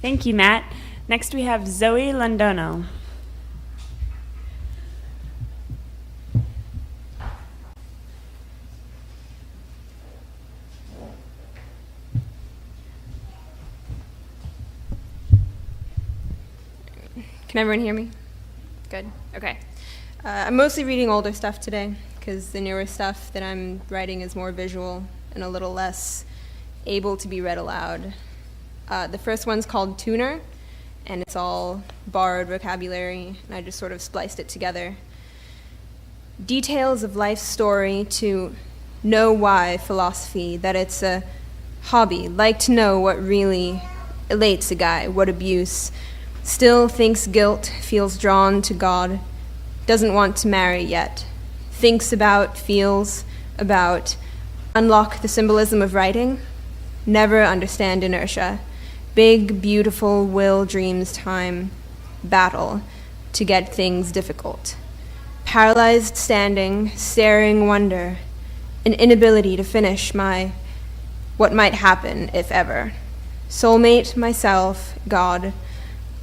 Thank you, Matt. Next we have Zoe Londono. Can everyone hear me? Good, okay. I'm mostly reading older stuff today because the newer stuff that I'm writing is more visual and a little less able to be read aloud. The first one's called Tuner, and it's all borrowed vocabulary, and I just sort of spliced it together. Details of life's story to know why philosophy, that it's a hobby, like to know what really elates a guy, what abuse, still thinks guilt, feels drawn to God, doesn't want to marry yet, thinks about, feels about, unlock the symbolism of writing, never understand inertia, big, beautiful will, dreams, time, battle to get things difficult, paralyzed standing, staring wonder, an inability to finish my what might happen if ever, soulmate, myself, God,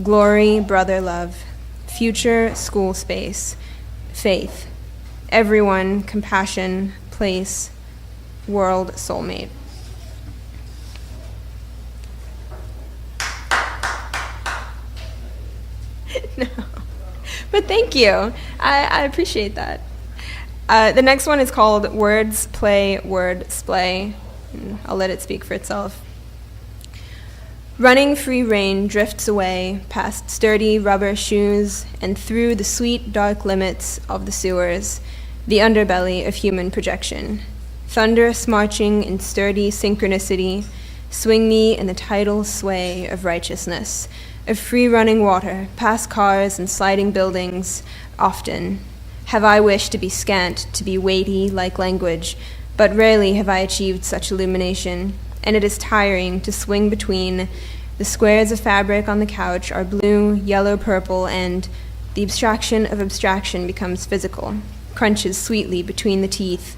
glory, brother, love, future, school space, faith, everyone, compassion, place, world, soulmate. No, but thank you. I appreciate that. The next one is called Words, Play, Word, Splay. I'll let it speak for itself. Running free rain drifts away past sturdy rubber shoes and through the sweet dark limits of the sewers, the underbelly of human projection. Thunderous marching in sturdy synchronicity, swing me in the tidal sway of righteousness, of free running water, past cars and sliding buildings. Often have I wished to be scant, to be weighty like language, but rarely have I achieved such illumination, and it is tiring to swing between the squares of fabric on the couch are blue, yellow, purple, and the abstraction of abstraction becomes physical, crunches sweetly between the teeth.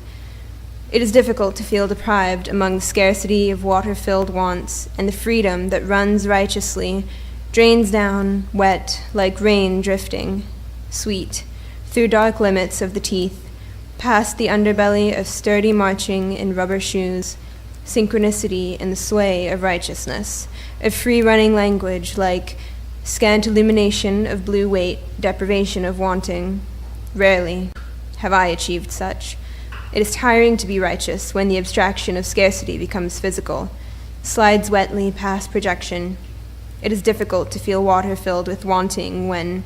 It is difficult to feel deprived among the scarcity of water-filled wants, and the freedom that runs righteously drains down, wet, like rain drifting, sweet, through dark limits of the teeth, past the underbelly of sturdy marching in rubber shoes, synchronicity in the sway of righteousness, of free-running language like scant illumination of blue weight, deprivation of wanting. Rarely have I achieved such. It is tiring to be righteous when the abstraction of scarcity becomes physical, slides wetly past projection. It is difficult to feel water filled with wanting when,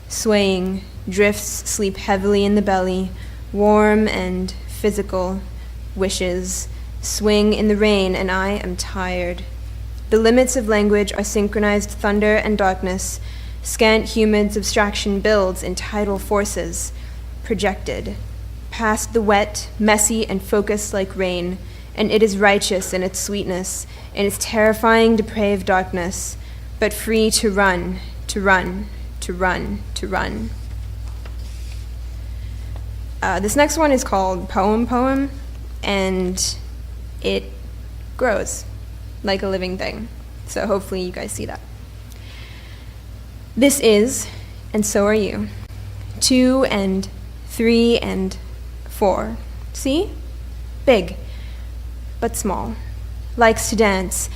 swaying, drifts sleep heavily in the belly, warm and physical, wishes, swing in the rain, and I am tired. The limits of language are synchronized thunder and darkness. Scant humid's abstraction builds in tidal forces, projected, past the wet, messy, and focused like rain, and it is righteous in its sweetness, in its terrifying, depraved darkness, but free to run, to run, to run, to run. This next one is called Poem, and it grows like a living thing. So hopefully you guys see that. This is, and so are you, 2 and 3 and 4. See? Big, but small. Likes to dance.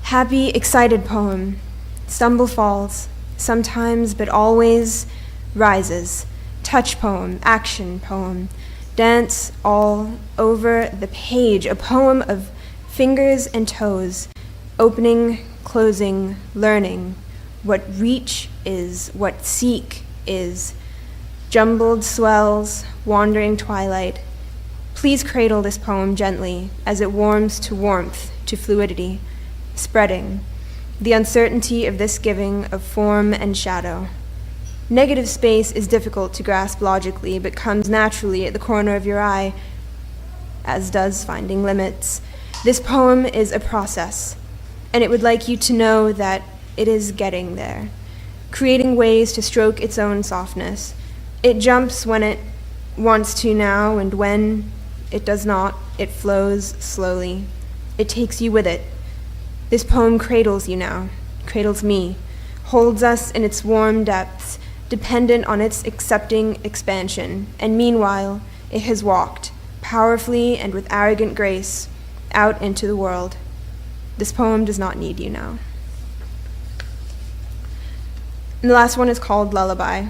Happy, excited poem. Stumble falls, sometimes but always rises. Touch poem, action poem. Dance all over the page. A poem of fingers and toes, opening, closing, learning, what reach is, what seek is, jumbled swells, wandering twilight. Please cradle this poem gently as it warms to warmth, to fluidity, spreading, the uncertainty of this giving of form and shadow. Negative space is difficult to grasp logically, but comes naturally at the corner of your eye, as does finding limits. This poem is a process, and it would like you to know that it is getting there, creating ways to stroke its own softness. It jumps when it wants to now, and when it does not, it flows slowly. It takes you with it. This poem cradles you now, cradles me, holds us in its warm depths, dependent on its accepting expansion, and meanwhile it has walked, powerfully and with arrogant grace, out into the world. This poem does not need you now. And the last one is called Lullaby.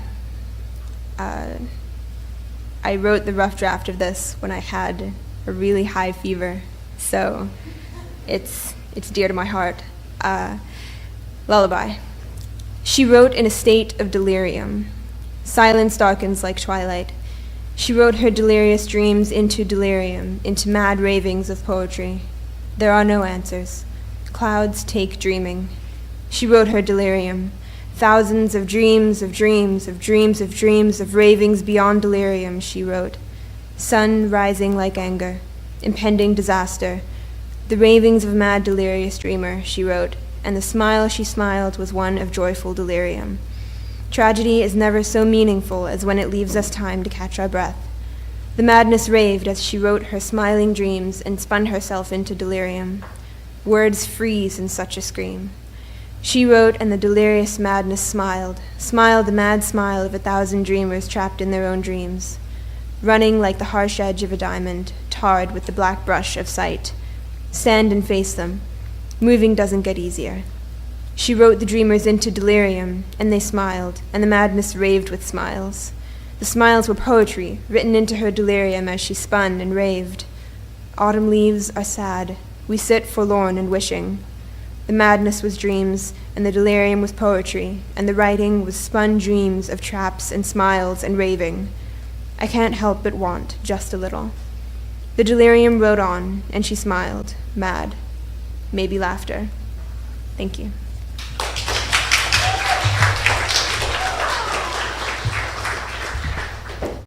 I wrote the rough draft of this when I had a really high fever, so it's dear to my heart. Lullaby. She wrote in a state of delirium. Silence darkens like twilight. She wrote her delirious dreams into delirium, into mad ravings of poetry. There are no answers. Clouds take dreaming. She wrote her delirium. Thousands of dreams, of dreams, of dreams, of dreams, of ravings beyond delirium, she wrote. Sun rising like anger, impending disaster. The ravings of a mad delirious dreamer, she wrote, and the smile she smiled was one of joyful delirium. Tragedy is never so meaningful as when it leaves us time to catch our breath. The madness raved as she wrote her smiling dreams and spun herself into delirium. Words freeze in such a scream. She wrote, and the delirious madness smiled the mad smile of 1,000 dreamers trapped in their own dreams, running like the harsh edge of a diamond, tarred with the black brush of sight. Stand and face them. Moving doesn't get easier. She wrote the dreamers into delirium, and they smiled, and the madness raved with smiles. The smiles were poetry, written into her delirium as she spun and raved. Autumn leaves are sad. We sit forlorn and wishing. The madness was dreams, and the delirium was poetry, and the writing was spun dreams of traps and smiles and raving. I can't help but want just a little. The delirium rode on, and she smiled, mad, maybe laughter. Thank you.